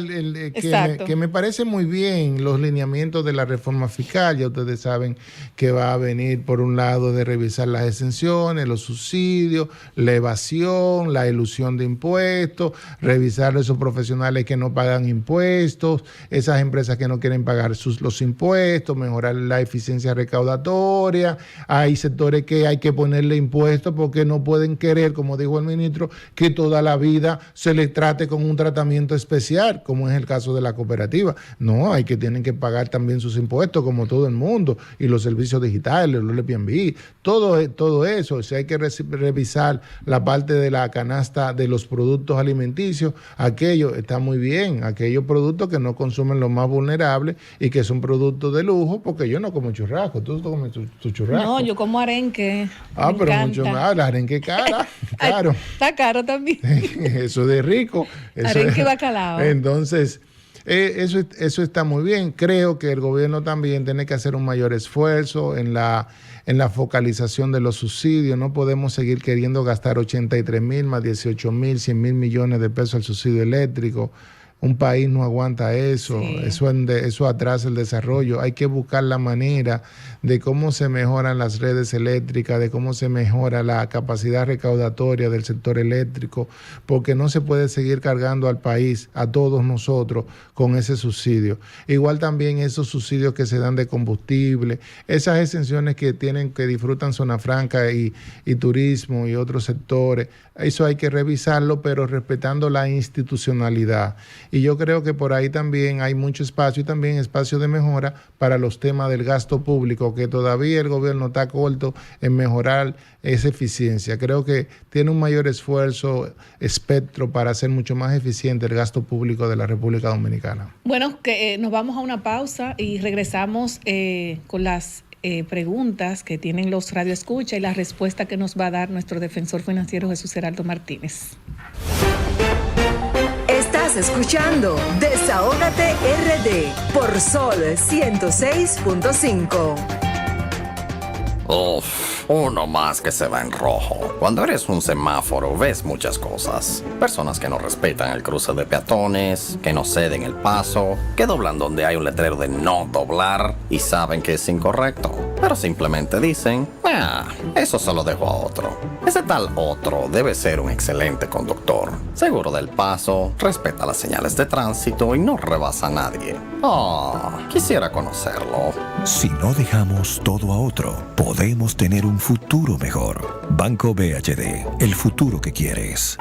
que me parece muy bien los lineamientos de la reforma fiscal. Ya ustedes saben que va a venir por un lado de revisar las exenciones, los subsidios, la evasión, la elusión de impuestos, revisar esos profesionales que no pagan impuestos, esas empresas que no quieren pagar los impuestos, mejorar la eficiencia recaudatoria. Hay sectores que hay que ponerle impuestos porque no pueden querer, como dijo el ministro, que toda la vida se les trate con un tratamiento especial, como es el caso de la cooperativa. No, tienen que pagar también sus impuestos como todo el mundo, y los servicios digitales, los Airbnb, todo eso. O sea, hay que revisar la parte de la canasta de los productos alimenticios. Aquello está muy bien, aquellos productos que no consumen los más vulnerables y que son productos de lujo, porque yo no como churrasco. ¿Tú comes tu churrasco? No, yo como arenque. Pero mucho más. La arenque es cara. Caro. Está caro también. Eso de rico. Arenque bacalao. Entonces, eso está muy bien. Creo que el gobierno también tiene que hacer un mayor esfuerzo en la focalización de los subsidios. No podemos seguir queriendo gastar 83,000 más 18,000, 100,000 millones de pesos al subsidio eléctrico. Un país no aguanta eso, sí. Eso atrasa el desarrollo. Hay que buscar la manera de cómo se mejoran las redes eléctricas, de cómo se mejora la capacidad recaudatoria del sector eléctrico, porque no se puede seguir cargando al país, a todos nosotros, con ese subsidio. Igual también esos subsidios que se dan de combustible, esas exenciones que disfrutan Zona Franca y turismo y otros sectores, eso hay que revisarlo, pero respetando la institucionalidad. Y yo creo que por ahí también hay mucho espacio y también espacio de mejora para los temas del gasto público, que todavía el gobierno está corto en mejorar esa eficiencia. Creo que tiene un mayor esfuerzo, espectro, para hacer mucho más eficiente el gasto público de la República Dominicana. Bueno, nos vamos a una pausa y regresamos con las preguntas que tienen los radioescucha y la respuesta que nos va a dar nuestro defensor financiero Jesús Heraldo Martínez. Estás escuchando Desahógate RD por Sol 106.5. Uno más que se va en rojo. Cuando eres un semáforo ves muchas cosas. Personas que no respetan el cruce de peatones, que no ceden el paso, que doblan donde hay un letrero de no doblar y saben que es incorrecto, pero simplemente dicen, eso se lo dejo a otro. Ese tal otro debe ser un excelente conductor, seguro del paso, respeta las señales de tránsito y no rebasa a nadie. Quisiera conocerlo. Si no dejamos todo a otro, podemos tener un futuro mejor. Banco BHD, el futuro que quieres.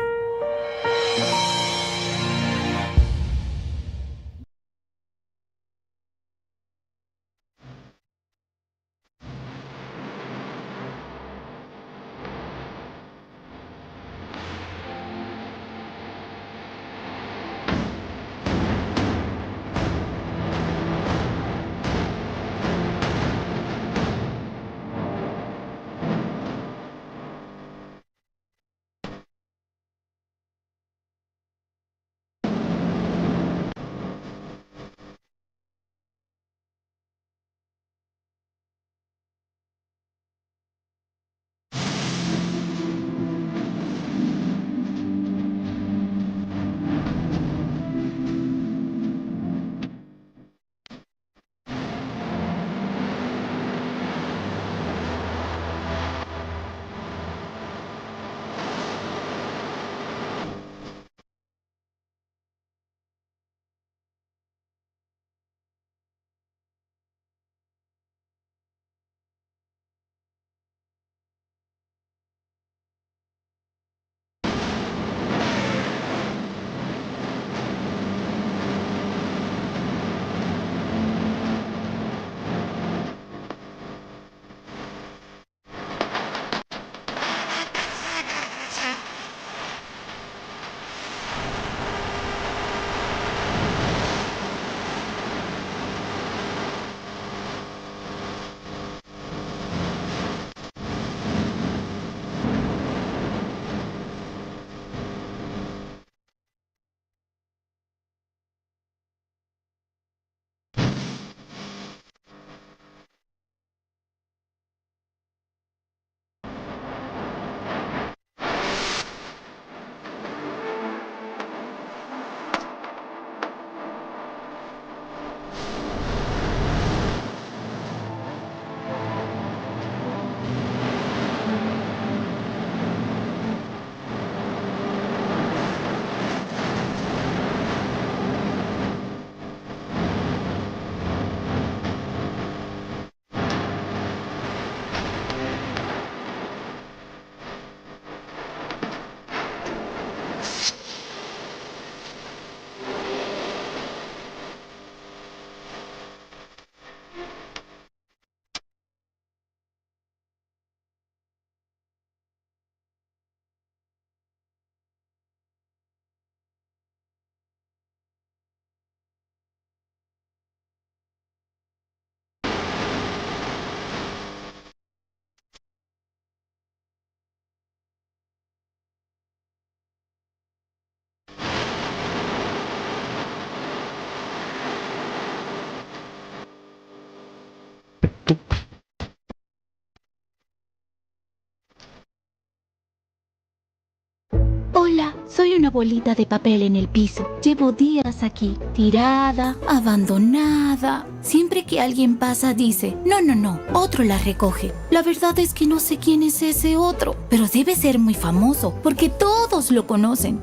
Hola, soy una bolita de papel en el piso. Llevo días aquí, tirada, abandonada. Siempre que alguien pasa dice, no, otro la recoge. La verdad es que no sé quién es ese otro, pero debe ser muy famoso, porque todos lo conocen.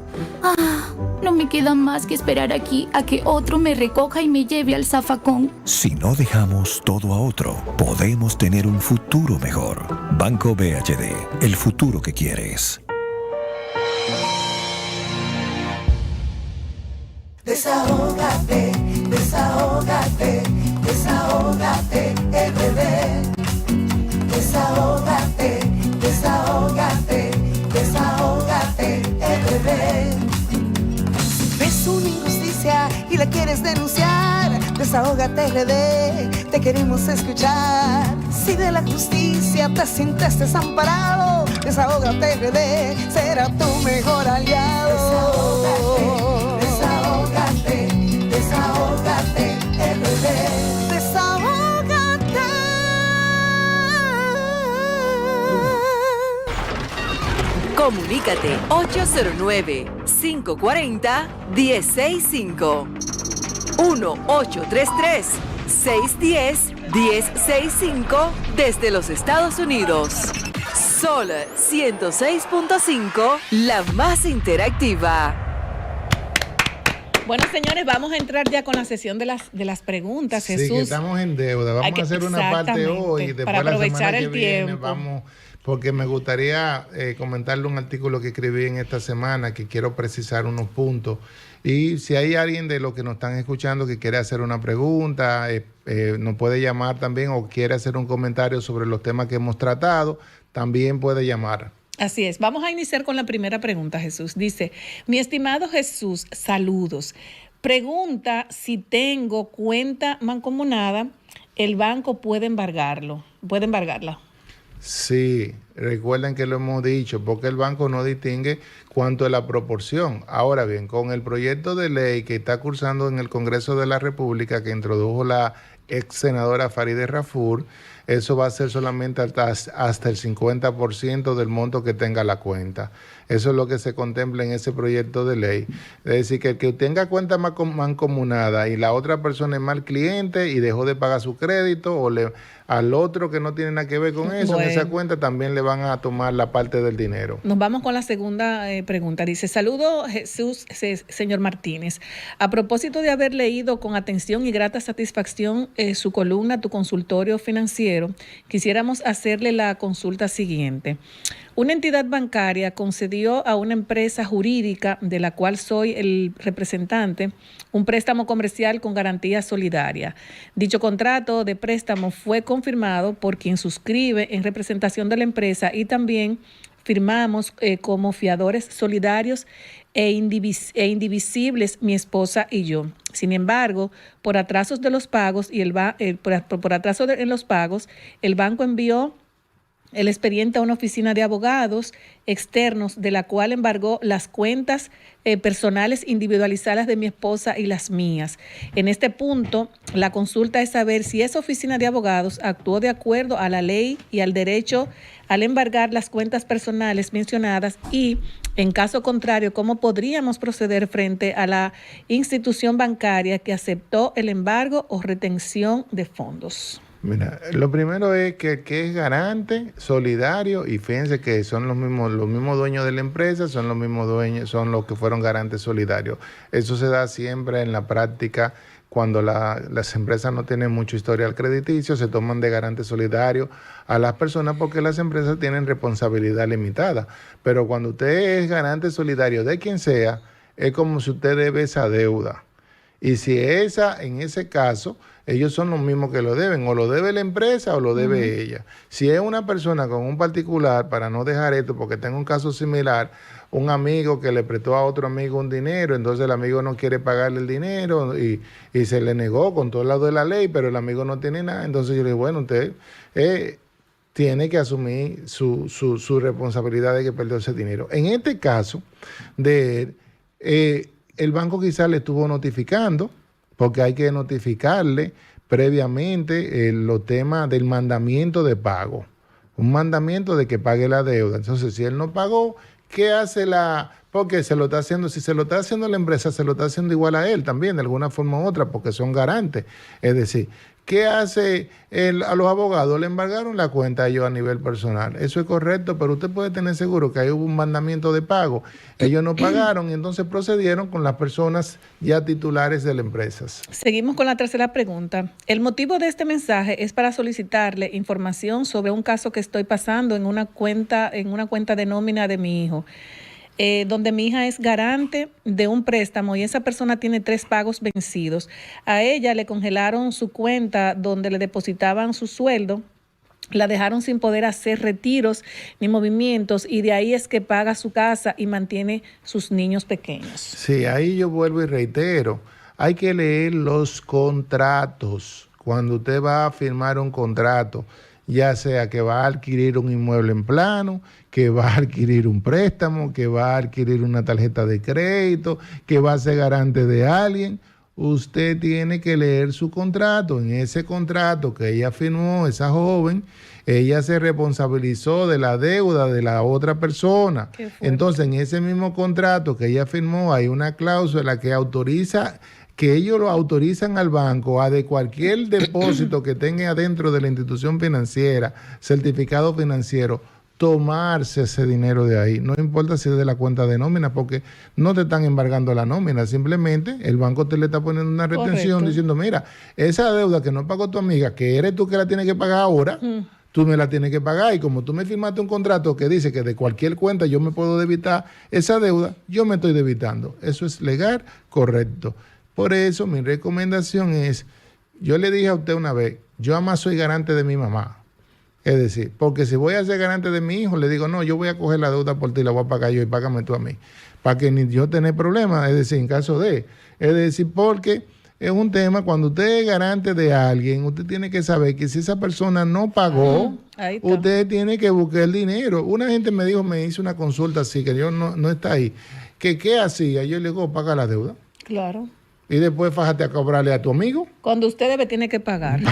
No me queda más que esperar aquí a que otro me recoja y me lleve al zafacón. Si no dejamos todo a otro, podemos tener un futuro mejor. Banco BHD, el futuro que quieres. Desahógate, desahógate, desahógate, RD. Desahógate, desahógate, desahógate, RD. Ves una injusticia y la quieres denunciar, desahógate, RD, te queremos escuchar. Si de la justicia te sientes desamparado, desahógate, RD, será tu mejor aliado. Desahógate, desahógate, RD. Desahógate. Comunícate 809-540-1065. 1-833-610-1065 desde los Estados Unidos. Sol 106.5, la más interactiva. Bueno, señores, vamos a entrar ya con la sesión de las preguntas, Jesús. Sí, que estamos en deuda. Vamos a hacer una parte hoy. Después para aprovechar la semana el que viene, tiempo. vamos, porque me gustaría comentarle un artículo que escribí en esta semana que quiero precisar unos puntos. Y si hay alguien de los que nos están escuchando que quiere hacer una pregunta, nos puede llamar también, o quiere hacer un comentario sobre los temas que hemos tratado, también puede llamar. Así es. Vamos a iniciar con la primera pregunta, Jesús. Dice, mi estimado Jesús, saludos. Pregunta si tengo cuenta mancomunada, ¿el banco puede embargarla? Sí, recuerden que lo hemos dicho, porque el banco no distingue cuánto es la proporción. Ahora bien, con el proyecto de ley que está cursando en el Congreso de la República, que introdujo la ex senadora Farideh Raful, eso va a ser solamente hasta el 50% del monto que tenga la cuenta. Eso es lo que se contempla en ese proyecto de ley. Es decir, que el que tenga cuenta mancomunada y la otra persona es mal cliente y dejó de pagar su crédito, o al otro que no tiene nada que ver con eso, bueno, en esa cuenta también le van a tomar la parte del dinero. Nos vamos con la segunda pregunta. Dice, saludo Jesús, señor Martínez. A propósito de haber leído con atención y grata satisfacción su columna, Tu Consultorio Financiero, quisiéramos hacerle la consulta siguiente. Una entidad bancaria concedió a una empresa jurídica de la cual soy el representante un préstamo comercial con garantía solidaria. Dicho contrato de préstamo fue confirmado por quien suscribe en representación de la empresa y también firmamos como fiadores solidarios e indivisibles mi esposa y yo. Sin embargo, por atrasos de los pagos por atraso en los pagos, el banco envió el expediente a una oficina de abogados externos, de la cual embargó las cuentas personales individualizadas de mi esposa y las mías. En este punto, la consulta es saber si esa oficina de abogados actuó de acuerdo a la ley y al derecho al embargar las cuentas personales mencionadas y, en caso contrario, cómo podríamos proceder frente a la institución bancaria que aceptó el embargo o retención de fondos. Mira, lo primero es que es garante, solidario, y fíjense que son los mismos dueños de la empresa, son los mismos dueños, son los que fueron garantes solidarios. Eso se da siempre en la práctica cuando las empresas no tienen mucho historial crediticio, se toman de garante solidario a las personas porque las empresas tienen responsabilidad limitada. Pero cuando usted es garante solidario de quien sea, es como si usted debe esa deuda. Y si en ese caso, ellos son los mismos que lo deben, o lo debe la empresa o lo debe ella. Si es una persona con un particular, para no dejar esto, porque tengo un caso similar, un amigo que le prestó a otro amigo un dinero, entonces el amigo no quiere pagarle el dinero y se le negó con todo el lado de la ley, pero el amigo no tiene nada. Entonces yo le digo, bueno, usted tiene que asumir su responsabilidad de que perdió ese dinero. En este caso de el banco quizás le estuvo notificando, porque hay que notificarle previamente los temas del mandamiento de pago. Un mandamiento de que pague la deuda. Entonces, si él no pagó, ¿qué hace porque se lo está haciendo? Si se lo está haciendo la empresa, se lo está haciendo igual a él también, de alguna forma u otra, porque son garantes. Es decir, ¿qué hace a los abogados? Le embargaron la cuenta a ellos a nivel personal. Eso es correcto, pero usted puede tener seguro que ahí hubo un mandamiento de pago. Ellos no pagaron y entonces procedieron con las personas ya titulares de las empresas. Seguimos con la tercera pregunta. El motivo de este mensaje es para solicitarle información sobre un caso que estoy pasando en una cuenta de nómina de mi hijo. Donde mi hija es garante de un préstamo y esa persona tiene 3 pagos vencidos. A ella le congelaron su cuenta donde le depositaban su sueldo, la dejaron sin poder hacer retiros ni movimientos y de ahí es que paga su casa y mantiene sus niños pequeños. Sí, ahí yo vuelvo y reitero, hay que leer los contratos. Cuando usted va a firmar un contrato, ya sea que va a adquirir un inmueble en plano, que va a adquirir un préstamo, que va a adquirir una tarjeta de crédito, que va a ser garante de alguien, usted tiene que leer su contrato. En ese contrato que ella firmó, esa joven, ella se responsabilizó de la deuda de la otra persona. Entonces, en ese mismo contrato que ella firmó, hay una cláusula que autoriza, que ellos lo autorizan al banco a de cualquier depósito que tenga dentro de la institución financiera, certificado financiero, tomarse ese dinero de ahí. No importa si es de la cuenta de nómina, porque no te están embargando la nómina, simplemente el banco te le está poniendo una retención diciendo, mira, esa deuda que no pagó tu amiga, que eres tú que la tienes que pagar ahora, tú me la tienes que pagar, y como tú me firmaste un contrato que dice que de cualquier cuenta yo me puedo debitar esa deuda, yo me estoy debitando. Eso es legal, correcto. Por eso mi recomendación es, yo le dije a usted una vez, yo además soy garante de mi mamá. Es decir, porque si voy a ser garante de mi hijo, le digo, no, yo voy a coger la deuda por ti, la voy a pagar yo y págame tú a mí, para que ni yo tenga problemas, es decir, en caso de, es decir, porque es un tema, cuando usted es garante de alguien, usted tiene que saber que si esa persona no pagó, usted tiene que buscar el dinero. Una gente me dijo, me hizo una consulta así, que yo no está ahí, que qué hacía, yo le digo, paga la deuda. Claro. Y después fájate a cobrarle a tu amigo. Cuando usted debe, tiene que pagar.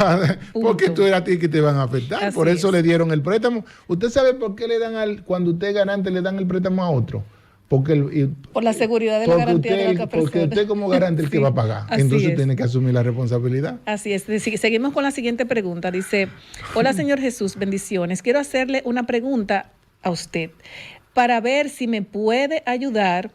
Porque tú eras a ti que te van a afectar. Así por eso le dieron el préstamo. ¿Usted sabe por qué le dan cuando usted es garante, le dan el préstamo a otro? Porque por la seguridad de la garantía de la otra persona. Porque usted como garante es el que va a pagar. Entonces tiene que asumir la responsabilidad. Así es. Seguimos con la siguiente pregunta. Dice, hola señor Jesús, bendiciones. Quiero hacerle una pregunta a usted para ver si me puede ayudar,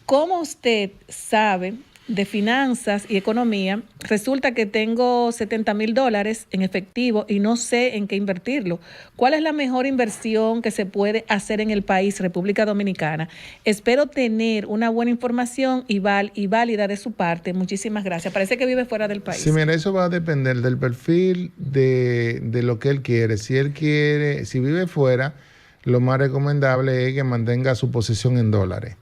¿Cómo usted sabe de finanzas y economía? Resulta que tengo $70,000 en efectivo y no sé en qué invertirlo. ¿Cuál es la mejor inversión que se puede hacer en el país, República Dominicana? Espero tener una buena información y válida de su parte. Muchísimas gracias. Parece que vive fuera del país. Sí, mira, eso va a depender del perfil de lo que él quiere. Si vive fuera, lo más recomendable es que mantenga su posición en dólares.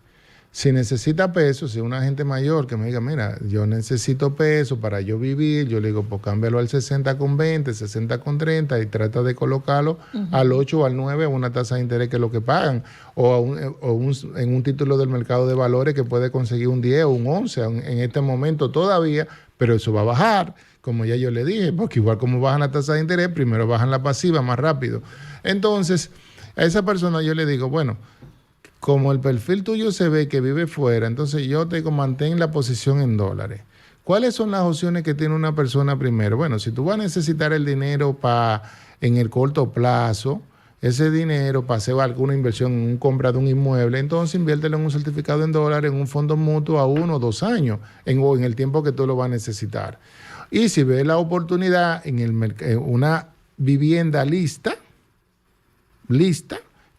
Si necesita pesos, si una gente mayor que me diga, mira, yo necesito pesos para yo vivir, yo le digo, pues cámbialo al 60,20, 60,30 y trata de colocarlo al 8 o al 9 a una tasa de interés que es lo que pagan, en un título del mercado de valores que puede conseguir un 10 o un 11 en este momento todavía, pero eso va a bajar, como ya yo le dije, porque igual como bajan la tasa de interés, primero bajan la pasiva más rápido. Entonces, a esa persona yo le digo, bueno, como el perfil tuyo se ve que vive fuera, entonces yo te digo, mantén la posición en dólares. ¿Cuáles son las opciones que tiene una persona primero? Bueno, si tú vas a necesitar el dinero en el corto plazo, ese dinero para hacer alguna inversión en un compra de un inmueble, entonces inviértelo en un certificado en dólares, en un fondo mutuo a 1 o 2 años, en el tiempo que tú lo vas a necesitar. Y si ves la oportunidad en una vivienda lista,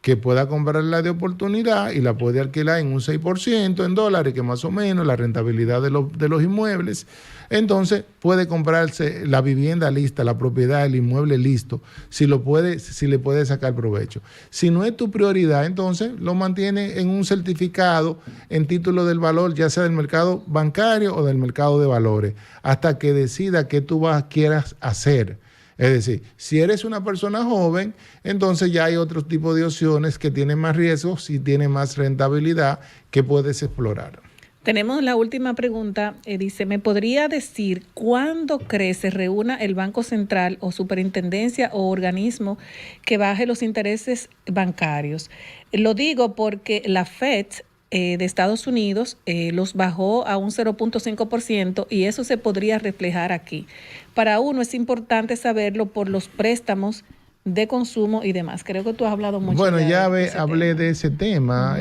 que pueda comprarla de oportunidad y la puede alquilar en un 6% en dólares, que más o menos la rentabilidad de los inmuebles, entonces puede comprarse la vivienda lista, la propiedad, el inmueble listo, si le puede sacar provecho. Si no es tu prioridad, entonces lo mantiene en un certificado en título del valor, ya sea del mercado bancario o del mercado de valores, hasta que decida qué tú quieras hacer. Es decir, si eres una persona joven, entonces ya hay otro tipo de opciones que tienen más riesgos y tienen más rentabilidad que puedes explorar. Tenemos la última pregunta. Dice, ¿me podría decir cuándo se reúna el Banco Central o Superintendencia o organismo que baje los intereses bancarios? Lo digo porque la FED de Estados Unidos los bajó a un 0.5% y eso se podría reflejar aquí. Para uno es importante saberlo por los préstamos de consumo y demás. Creo que tú has hablado mucho. Bueno, ya hablé de ese tema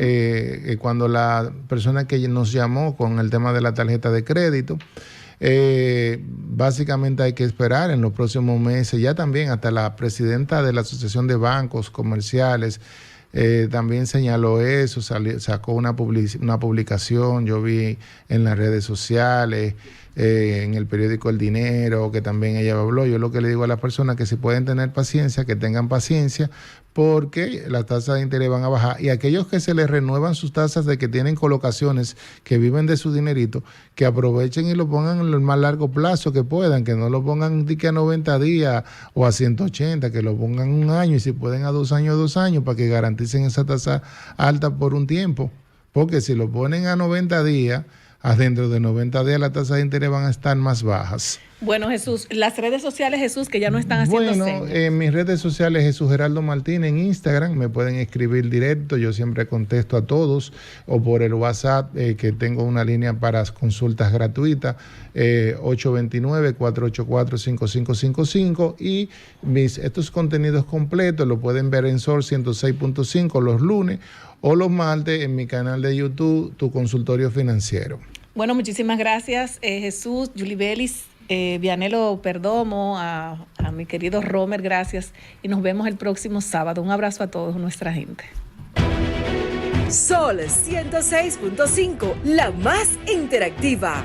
cuando la persona que nos llamó con el tema de la tarjeta de crédito. Básicamente hay que esperar en los próximos meses. Ya también hasta la presidenta de la Asociación de Bancos Comerciales también señaló eso, sacó una publicación, yo vi en las redes sociales, en el periódico El Dinero, que también ella habló. Yo lo que le digo a las personas que si pueden tener paciencia, que tengan paciencia, porque las tasas de interés van a bajar. Y aquellos que se les renuevan sus tasas de que tienen colocaciones, que viven de su dinerito, que aprovechen y lo pongan en el más largo plazo que puedan, que no lo pongan a 90 días o a 180, que lo pongan un año y si pueden a 2 años, 2 años, para que garanticen esa tasa alta por un tiempo. Porque si lo ponen a 90 días, dentro de 90 días las tasas de interés van a estar más bajas. Bueno, Jesús, las redes sociales, Jesús, que ya no están haciendo Bueno, en mis redes sociales, Jesús Geraldo Martínez en Instagram, me pueden escribir directo, yo siempre contesto a todos, o por el WhatsApp, que tengo una línea para consultas gratuitas, 829-484-5555, y estos contenidos completos lo pueden ver en Sol 106.5 los lunes o los martes en mi canal de YouTube, Tu Consultorio Financiero. Bueno, muchísimas gracias, Jesús, Julie Belis, Vianelo Perdomo, a mi querido Romer, gracias, y nos vemos el próximo sábado. Un abrazo a todos, nuestra gente. Sol 106.5, la más interactiva.